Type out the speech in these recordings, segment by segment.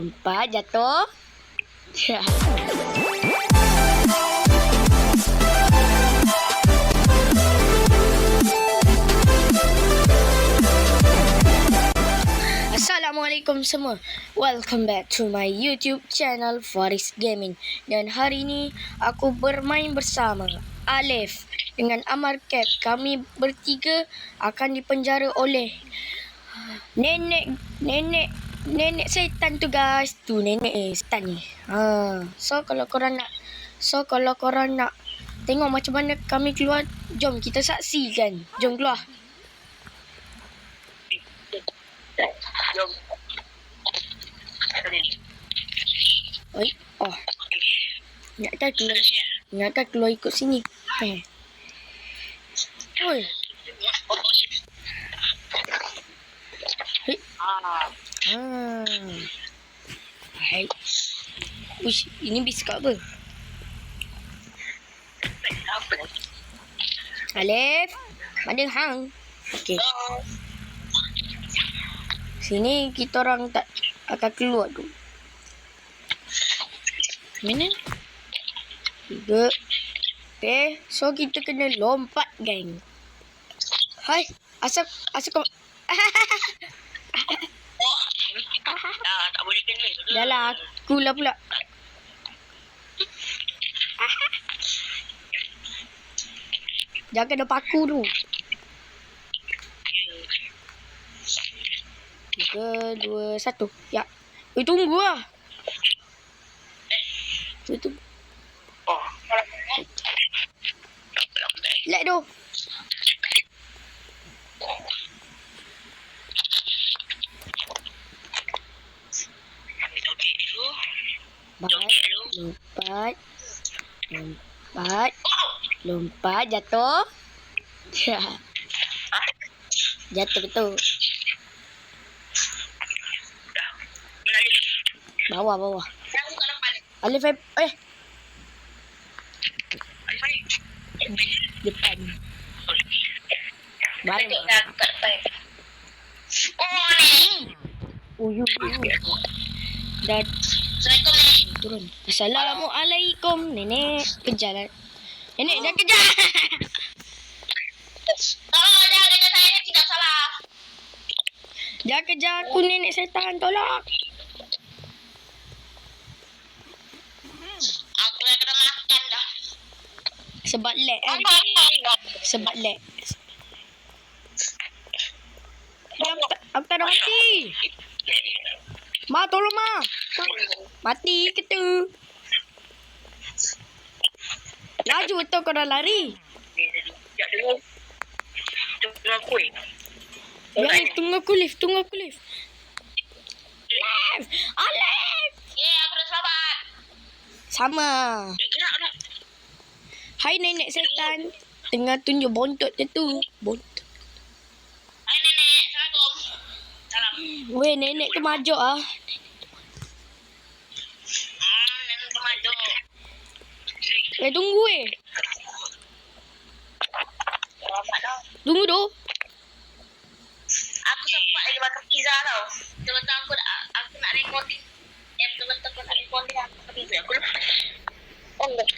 Empat jatuh. Assalamualaikum semua. Welcome back to my YouTube channel Faris Gaming. Dan hari ini aku bermain bersama Alif dengan Amar Cap. Kami bertiga akan dipenjara oleh nenek setan tu guys. Tu nenek setan ni. So kalau korang nak tengok macam mana kami keluar, jom kita saksikan. Jom keluar. Jom. Oi, oh. Ingatkan keluar ikut sini. Oi. Hai. Uish, ini biskut apa? Alif, mana hang? Okey. Sini kita orang tak akan keluar tu. Mana? 3. Okay, so kita kena lompat, geng. Hai, asal kau... Tak boleh kena. Dah lah, aku lah pula. Jangan kena paku tu. 3, 2, 1. Ya. Tunggu lah. Itu. Oh. Let tu. Lompat, jatuh. Jatuh betul. Bawah. Alif depan. Baik. Dan turun. Assalamualaikum. Nenek kejar. Nenek dah kejar. Jangan kejar saya, tidak salah. Jangan kejar aku, nenek setan, tolong. Aku dah kena makan dah. Sebab lag kan. Sebab lag. Aku tak ada mati. Ma, tolong Ma. Mati ke tu? Laju betul kau dah lari. Sekejap dulu. Tunggu aku Ya, tunggu aku lift. Lift. Alif. Aku dah selamat. Sama. Gerak nak. Hai nenek setan. Tengah tunjuk bontot dia tu. Bontot. Hai nenek. Assalamualaikum. Salam. Weh, nenek tu majok ah. Nenek tu maju. Tunggu Selamat dah. Tunggu tu. Aku sempat lagi makan pizza tau. Betul-betul aku nak recording. Betul-betul aku nak recording aku makan pizza. Aku lepas. Allah.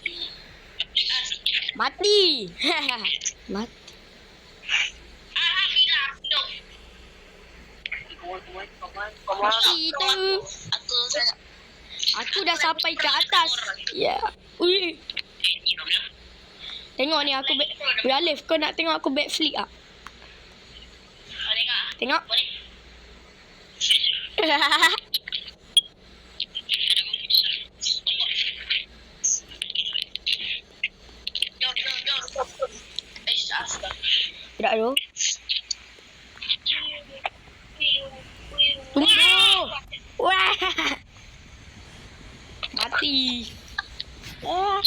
Mati. Mati. Alhamdulillah. Hidup. Mati tu. Aku dah sampai ke atas. Ya. Ui. Tengok ni aku Weh Alif, kau nak tengok aku backflip ah? Tengok. Boleh. Jom. Tidak tu. Tunggu tu. Wah. Mati. Tunggu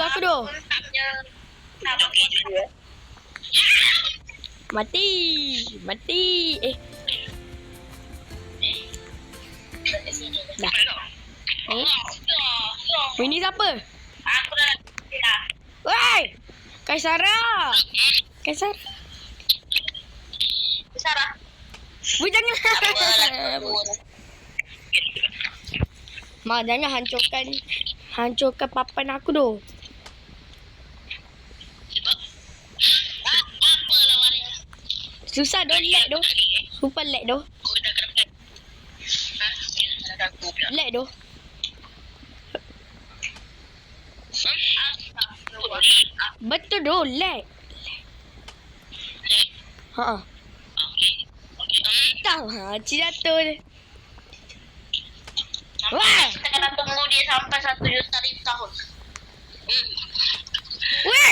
aku tu. Mati. Dah. Ini siapa? Aku dah. Woi. Kaisara. Sarah. Weh, jangan. Apalah kau. Ma, jangan hancurkan papan aku tu. Sebab apalah Maria. Susah doh lag doh. Super lag doh. Kau dah kena plan. Ha? Ada aku pula. Lag doh. Betul doh lag. Ha. Tahu ha, jatuh dia. Wah! Kita kena tunggu dia sampai 1 juta tahun. Weh.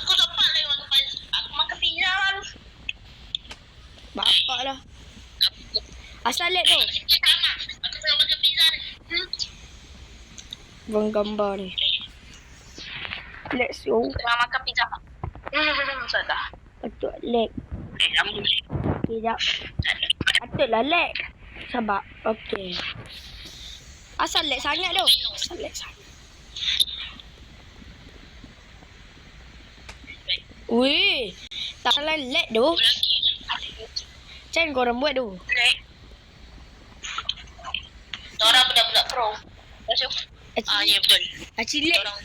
Aku dapat lewat depan. Aku makan pizza baru. Bapak lah. Asal lag tu. Sikit sama. Aku tengah makan pizza ni. Bang gambar ni. Let's go. Tengah makan pizza. Sudah. Betul lag. Lama ni. Kejap. Patutlah lag. Sabar. Okey. Asal lag sangat tu. Asal lag sangat. Weh. Tak salah lag tu. Macam korang buat tu? Orang budak-budak pro. Masuk. Ya betul. Actually lag. Orang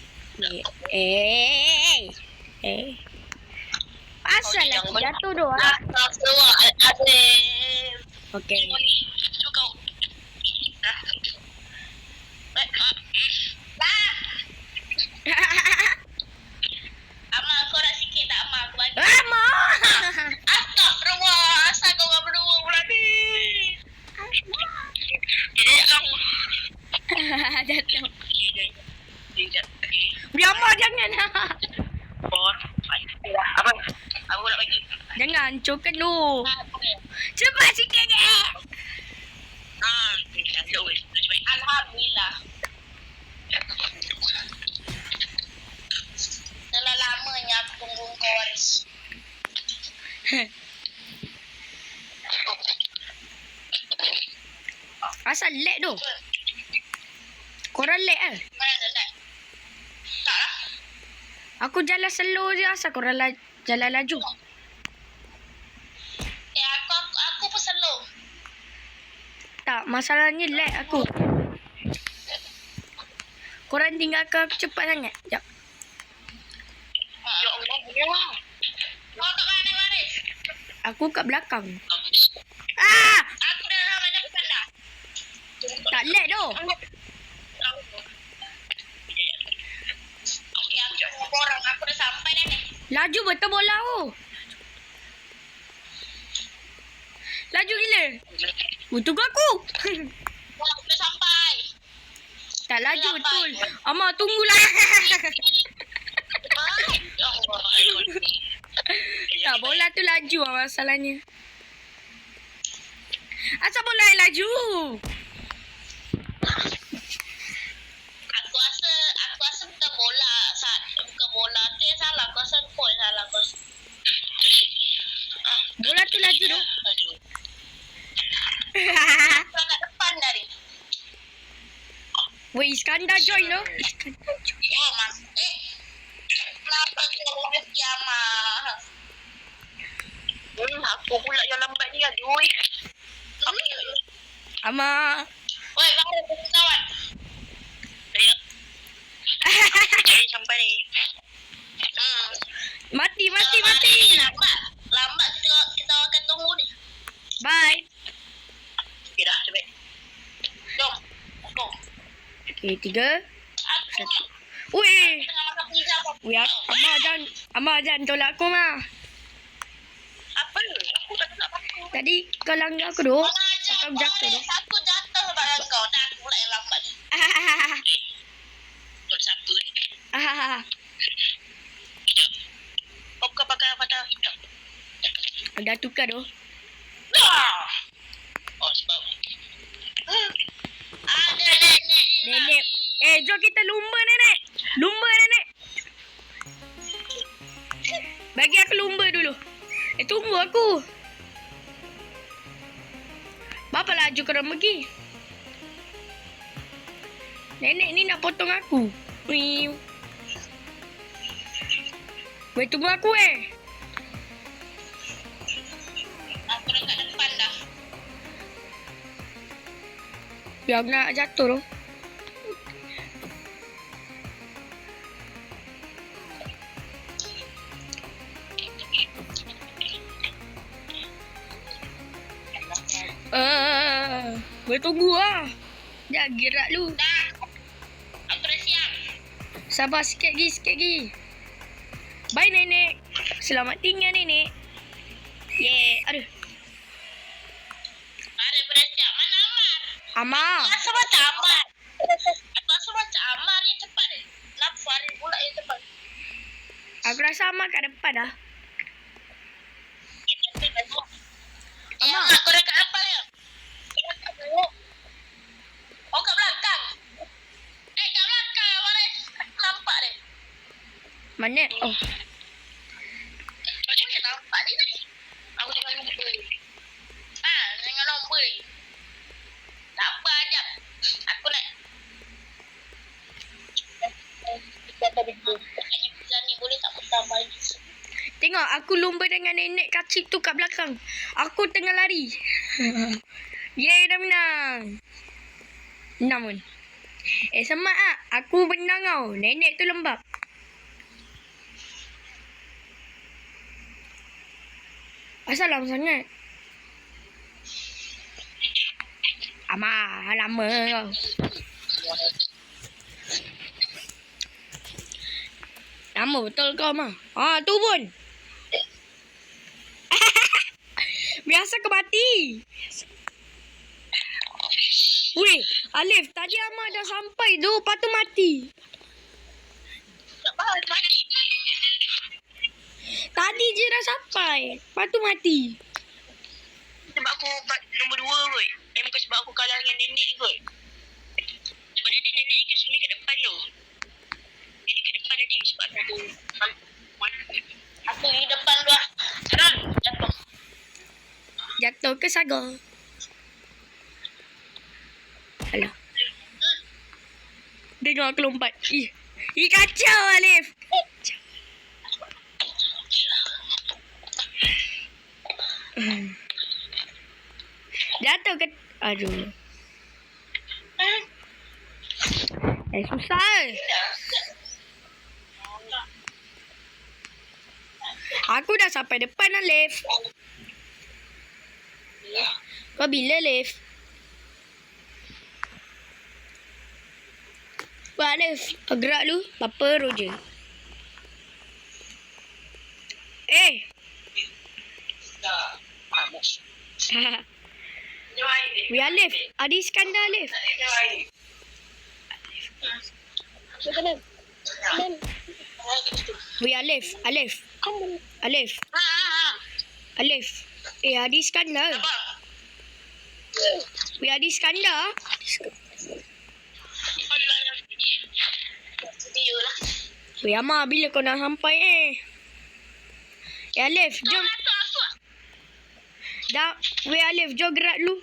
Asal lah jatuh tu. Astagfirullahaladzim. Okey. Tu kau. Amal kau nak sikit tak Amal? Aku bagi. Lama. Astagfirullah. Asal kau orang berdua pula ni? Jatuh. Biama jangan. Apa? Aku nak bagi. Jangan hancurkan tu. Cepat sikit je. Alhamdulillah. Telah lamanya aku tunggu kau Waris. Asal lag tu. Korang lag kan? Mana ada tak? Tak lah. Aku jalan slow je. Asal korang jalan laju? Aku pun slow. Tak, masalahnya lag aku. Korang tinggalkan aku cepat sangat. Sekejap. Ya Allah, boleh. Kau kat mana Waris? Aku kat belakang. Ah! Aku dah lama dah pesan dah. Tak lag tu. Ya, aku korang. Aku dah sampai dah ni. Laju betul bola tu. Laju gila. Tunggu aku. Aku dah sampai. Tak laju betul. Amar tunggulah. Ya Allah. Tak, bola tu laju lah masalahnya. Asal bola yang laju? Aku rasa bukan bola. Bukan bola tu yang salah. Aku rasa kau yang salah. Bola tu laju tu. Aduh. Kau kat depan dari. Weh, Iskandar join tu. Oh, Mas. Kenapa kau rezeki Amah? Aku pula yang lambat ni. Aduh. Amar. Oi, baru kawan. Saya. Saya sampai ni. Mati. Lambat kita akan tunggu ni. Bye. Okey dah, cepat. Jom. Go. Okay, 3. Aku Weh. tengah makan pizza apa? Weh, Amar jangan tolak aku mah. Apa? Aku tak nak aku. Tadi kau langgar aku tu. Kau ajar Sampai jatuh tu. Aku jatuh sebab kau. Dah aku pula yang lambat ni. Betul satu ni. Kau bukan pakai pada hitam. Dah tukar tu. Oh, sebab. Ada nenek. Nenek. Jom kita lumba nenek. Bagi aku lumba dulu. Tunggu aku. Berapa laju korang pergi? Nenek ni nak potong aku. Wih, tunggu aku Aku Yang nak jatuh tu. Bertunggu lah. Dah gerak lu. Dah. Aku dah siap. Sabar sikit lagi. Bye nenek. Selamat tinggal nenek. Aduh. Mari dah siap. Mana Amar? Amar. Rasa macam Amar. Aku rasa macam Amar yang cepat. Kenapa Farid pula yang cepat? Aku rasa Amar kat depan dah. Amar. Aku dah kat depan ya. Oh kat belakang. Kat belakang Farid. Aku nampak dia. Mana? Oh. Macam mana nampak dia tadi? Aku tengah lomba. Tengah lomba lagi. Tak apa, ajak. Aku nak. Hanya pizza ni boleh tak tambah lagi? Tengok aku lomba dengan nenek kacik tu kat belakang. Aku tengah lari. Yeay, dah menang. Menang pun. Semak ah. Aku menang tau. Nenek tu lembab. Asal lama sangat? Amar, lama kau. Lama betul kau, Amar. Tu pun. Biasa kau mati. Weh, Alif, tadi Amar dah sampai tu, lepas tu mati. Tak faham, mati. Tadi je dah sampai, lepas tu mati. Sebab aku nombor 2 kot. Bukan sebab aku kalah dengan nenek kot. Sebab tadi nenek ke sini ke depan tu. Nenek ke depan tadi sebab aku di depan tu lah. Sekarang jatuh. Jatuh ke saga? Alah. Tengok aku lompat. Ih kacau Alif. Jatuh ke? Aduh. Susah. Aku dah sampai depan Alif. Kau bila Alif? Wah Alif, gerak lu. Apa je? Weh Alif, Adi Iskandar Alif. Weh Alif. Alif. Adi Iskandar. Weh Adi Iskandar. Weh Amar, bila kau nak sampai Alif, jom. Dah, weh Alif, jom gerak lu.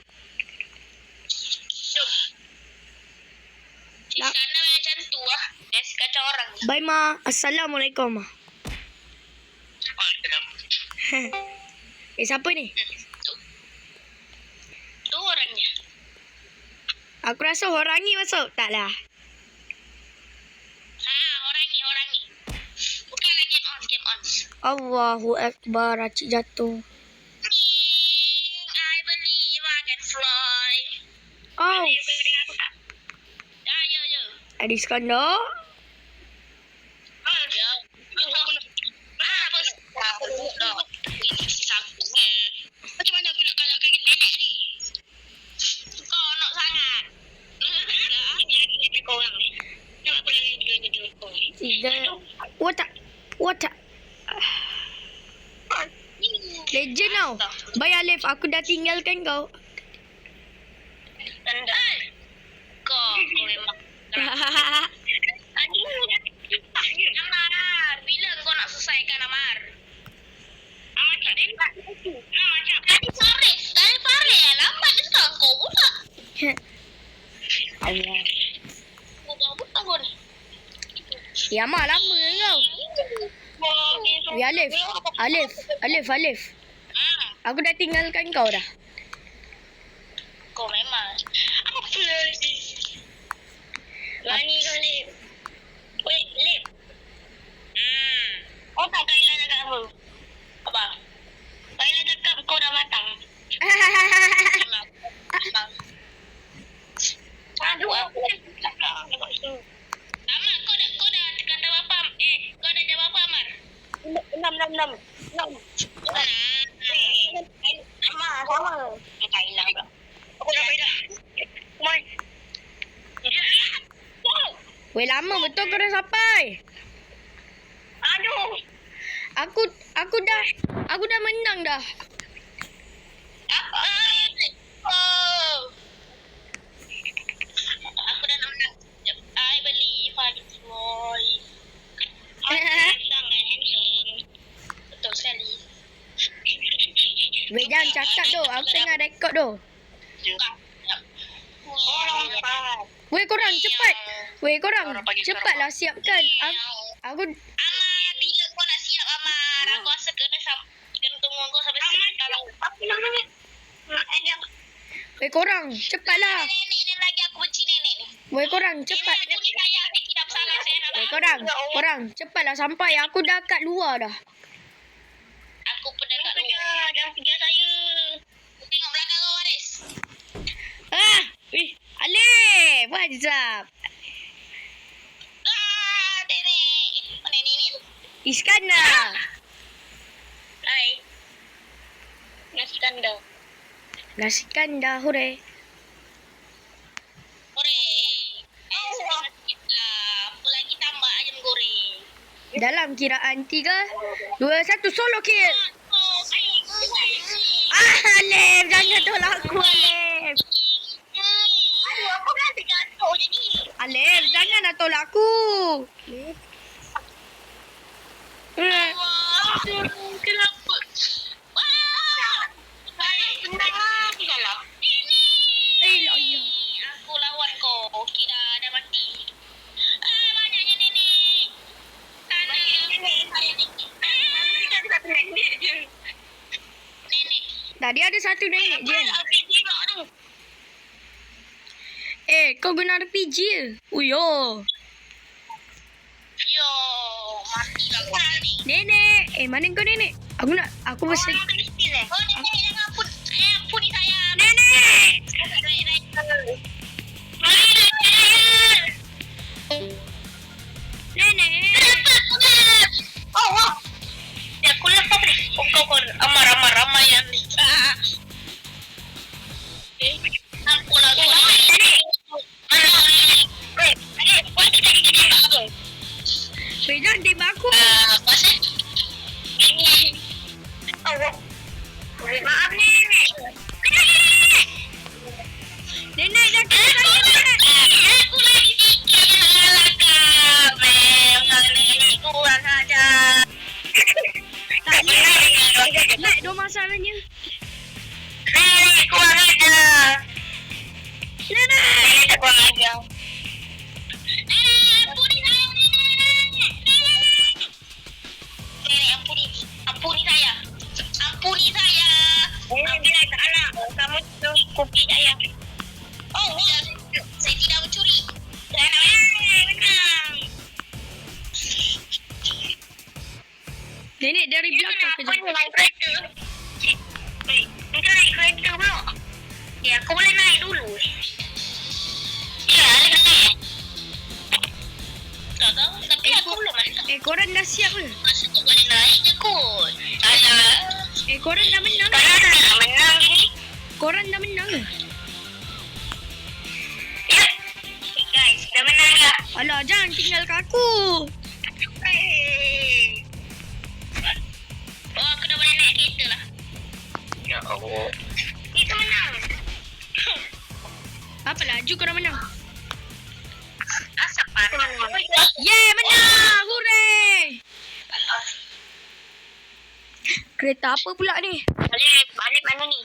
Iskandar macam tu lah. Dia kacau orang. Bye Ma. Assalamualaikum Ma. Waalaikumsalam. Siapa ni? Tu orangnya. Aku rasa orang ni masuk. Taklah. Orang ni. Bukan lagi game on. Allahu Akbar. Acik jatuh. I believe I can fly. Oh. Boleh dengar aku tak? Ya. Adi Iskandar. Ya. Macam mana aku nak kalahkan nenek ni? Kau nak sangat. Kau orang ni. Kenapa aku lagi kau ni? Tiga. Watak. Legend tau. Bye Alif, aku dah tinggalkan kau. Kau memang. Amar, bila kau nak selesaikan Amar? Amar tak dekat. Macam tadi Faris lambat dia sekarang kau pula. Allah. Kau pula kau ni. Ya Amar, lama kau. Ya Alif. Aku dah tinggalkan kau dah. Kau memang. Apa Weh, lama betul korang sampai. Aduh. Aku dah menang dah. Oh. Aku dah nak menang. Sekejap. I believe I can fly. Sangat handsome. Betul sekali. Weh, jangan cakap tu. Aku tengah rekod tu. Oh, lompat. Weh, korang cepat. Weh, korang cepatlah siapkan. Aku Bila kau nak siap, Amar? Aku rasa kena tunggu kau sampai sekarang. Apa namanya? Weh, korang cepatlah. Nenek ni lagi, aku benci nenek ni. Weh, korang cepat. Aku ni saya tidak bersalah, saya nak. Weh, korang cepatlah sampai. Aku dah kat luar dah. Aku pun dah kat luar. Jangan kejar saya. Tengok belakang kau, Waris. Weh, Alif. WhatsApp. Nenek. Mana nenek tu? Iskandar. Hai. Nasi kandar. Nasi kandar, hore. Goreng. Selamat kita. Apa lagi tambah ayam goreng. Dalam kiraan 3, 2, 1, solo kill. Oh, Alif, jangan tolak aku, Alif. aduh, aku dah terjatuh je ni. Alif, janganlah tolak aku. Wah, kenapa? Wah, saya senang lah. Ini aku lawan kau. Okey dah mati. Banyaknya nenek. Tanah nenek. Saya nenek je. Nenek. Tadi ada satu nenek je. RPG pula tu. Kau guna RPG je. Uyo. Yo, matilah kau ni. Nenek. Mana kau nenek? Aku mesti. Oh, nenek yang ampuni saya. Nenek. Nenek. Oh, wah. Ya, aku lepas ni. Kau ramai yang ni. Ampunlah kau. Nenek, buat kita tembak tu. Weh, jangan tembak aku. Pasal ini. Allah. Maaf nenek. Nenek, jangan tembak saya, nenek. Aku lagi fikir kau. Memang nenek kurang ajar. Tak, Nek, dua masalahnya. Nenek kurang ajar. Nenek. Nenek tak kurang ajar. Ampuni saya, nenek. Nenek, ampuni saya. Ampuni saya. Ampuni anak. Kamu cukupi saya. Oh, saya tidak mencuri. Saya nak menang. Nenek dari belakang Aku kerja. naik kereta. Kita naik kereta pula. Ya, aku boleh naik dulu. Ya, ada naik. Tak tahu, tapi aku belum naik. Korang dah siap ke? Masa tu boleh naik je kot. Alah. Korang dah menang ke? Sekarang nak menang ni. Korang dah menang ke? Ya. Guys, dah menang dah. Alah, jangan tinggalkan aku. Oh, aku dah boleh naik kereta lah. Ya Allah. Kita menang. Apa laju korang menang? Asap panas. Yeay, menang! Hooray! Kereta apa pula ni? Balik mana ni?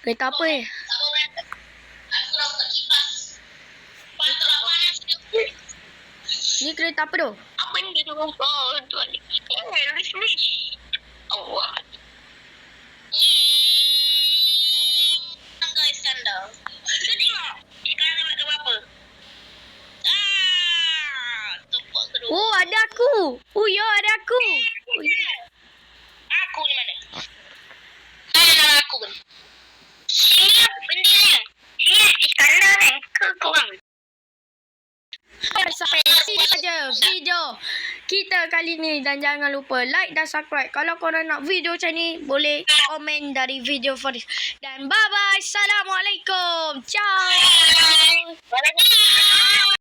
Kereta apa ni? Aku dah buka kipas. Patrak panas dia. Ni kereta apa tu? Apa ni dia tu? Oh, tuan. Lish. Allah. Tangga Iskandar. Kita tengok. Sekarang dapat ke berapa? Tempat kedua. Oh, ada aku. Oh, ya, ada aku. Oh, ya. Aku ni mana? Ada dalam aku pun. Sini benda ni. Sini Iskandar ni. Ke korang? Sampai sini saja video kita kali ni. Dan jangan lupa like dan subscribe. Kalau korang nak video macam ni, boleh komen dari video Faris. Dan bye-bye. Assalamualaikum. Ciao. Bye.